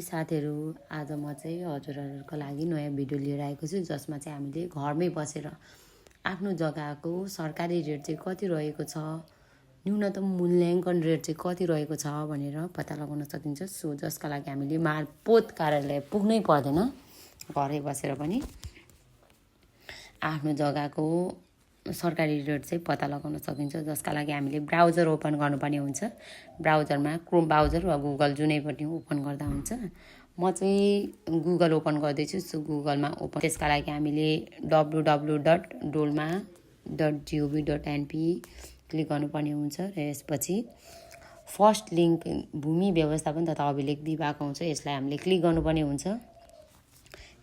साथीहरू, आज म चाहिँ हजुरहरूको लागि नयाँ भिडियो लिएर आएको छु जसमा चाहिँ हामीले घरमै बसेर आफ्नो जग्गाको सरकारी रेट चाहिँ कति रहेको छ, न्यूनतम मूल्याङ्कन रेट चाहिँ कति रहेको छ भनेर पत्ता लगाउन सकिन्छ। सो जसका लागि हामीले मालपोत कार्यालय पुग्नै पर्दैन, घरै बसेर पनि आफ्नो जग्गाको सरकारी रेट चाहिँ पत्ता लगाउन सकिन्छ। जसका लागि हामीले ब्राउजर ओपन गर्नुपर्ने हुन्छ। ब्राउजरमा क्रोम ब्राउजर वा गुगल जुनै पनि ओपन गर्दा हुन्छ। म चाहिँ गुगल ओपन गर्दैछु। सो गुगलमा ओपन त्यसका लागि हामीले www.dolma.gov.np क्लिक गर्नुपर्ने हुन्छ र यसपछि फर्स्ट लिङ्क भूमि व्यवस्थापन तथा अभिलेख विभाग आउँछ। यसलाई हामीले क्लिक गर्नुपर्ने हुन्छ।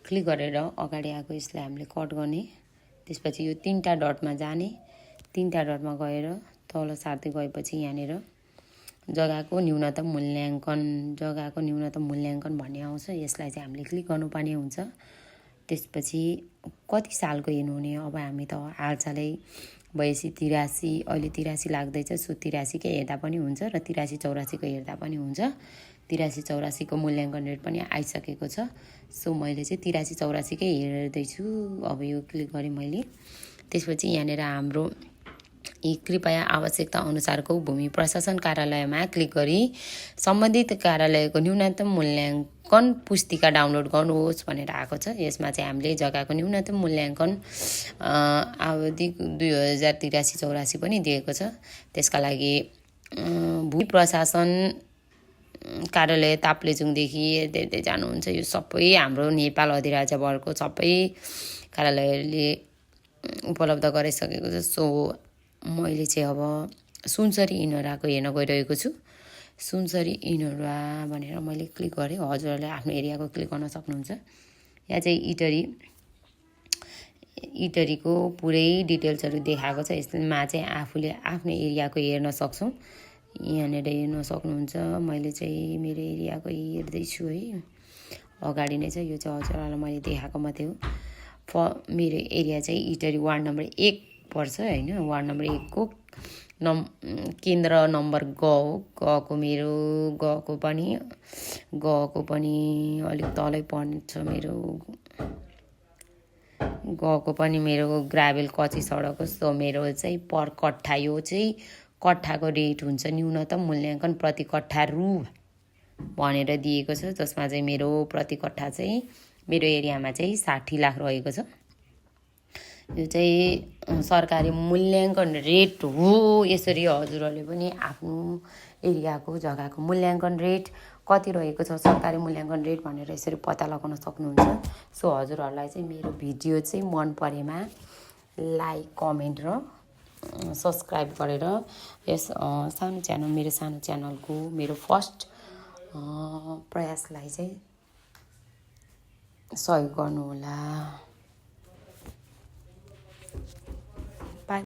क्लिक गरेर अगाडि आएको यसलाई हामीले कट गर्ने। त्यसपछि यो 3टा डटमा जाने। 3टा डटमा गएर तल सार्दै गएपछि यहाँनिर जग्गाको न्यूनतम मूल्याङ्कन भन्ने आउँछ। यसलाई चाहिँ हामीले क्लिक गर्नुपर्ने हुन्छ। त्यसपछि कति सालको हेर्नुहुने, अब हामी त हालसालै भएपछि 83 अहिले 83 लाग्दैछ। सो 83 कै हेर्दा पनि हुन्छ र 83-84 को हेर्दा पनि हुन्छ। 83-84 को मूल्याङ्कन रेट पनि आइसकेको छ। सो मैले चाहिँ 83-84 कै हेर्दैछु। अब यो क्लिक गरेँ मैले। त्यसपछि यहाँनिर हाम्रो कृपया आवश्यकता अनुसारको भूमि प्रशासन कार्यालयमा क्लिक गरी सम्बन्धित कार्यालयको न्यूनतम मूल्याङ्कन पुस्तिका डाउनलोड गर्नुहोस् भनेर आएको छ। यसमा चाहिँ हामीले जग्गाको न्यूनतम मूल्याङ्कन अवधि 2083-84 पनि दिएको छ। त्यसका लागि भूमि प्रशासन कार्यालय ताप्लेजुङदेखि हेर्दै जानुहुन्छ। यो सबै हाम्रो नेपाल अधिराज्यभरको सबै कार्यालयले उपलब्ध गराइसकेको छ। सो मैले चाहिँ अब सुनसरी इनोराको हेर्न गइरहेको छु। सुनसरी इनोरा भनेर मैले क्लिक गरेँ। हजुरहरूले आफ्नो एरियाको क्लिक गर्न सक्नुहुन्छ। यहाँ चाहिँ इटरीको पुरै डिटेल्सहरू देखाएको छ। यसमा चाहिँ आफूले आफ्नो एरियाको हेर्न सक्छौँ। यहाँनिर हेर्न सक्नुहुन्छ। मैले चाहिँ मेरो एरियाको हेर्दैछु है। अगाडि नै छ। यो चाहिँ हजुरहरूलाई मैले देखाएको मात्रै हो। मेरो एरिया चाहिँ इटरी वार्ड नम्बर 1 पर्छ होइन। वार्ड नम्बर 1 को केन्द्र नम्बर ग हो। गको पनि अलिक तलै पर्छ। गको पनि मेरो ग्राभेल कच्ची सडक हो। सो मेरो चाहिँ पर कट्ठा यो चाहिँ कट्ठाको रेट हुन्छ। न्यूनतम मूल्याङ्कन प्रति कट्ठा रु भनेर दिएको छ। जसमा चाहिँ मेरो प्रति कट्ठा चाहिँ मेरो एरियामा चाहिँ 60 लाख रहेको छ। यो चाहिँ सरकारी मूल्याङ्कन रेट हो। यसरी हजुरहरूले पनि आफ्नो एरियाको जग्गाको मूल्याङ्कन रेट कति रहेको छ, सरकारी मूल्याङ्कन रेट भनेर यसरी पत्ता लगाउन सक्नुहुन्छ। सो हजुरहरूलाई चाहिँ मेरो भिडियो चाहिँ मन परेमा लाइक, कमेन्ट र सब्सक्राइब गरेर यस मेरो सानो च्यानलको मेरो फर्स्ट प्रयासलाई चाहिँ सहयोग गर्नुहोला।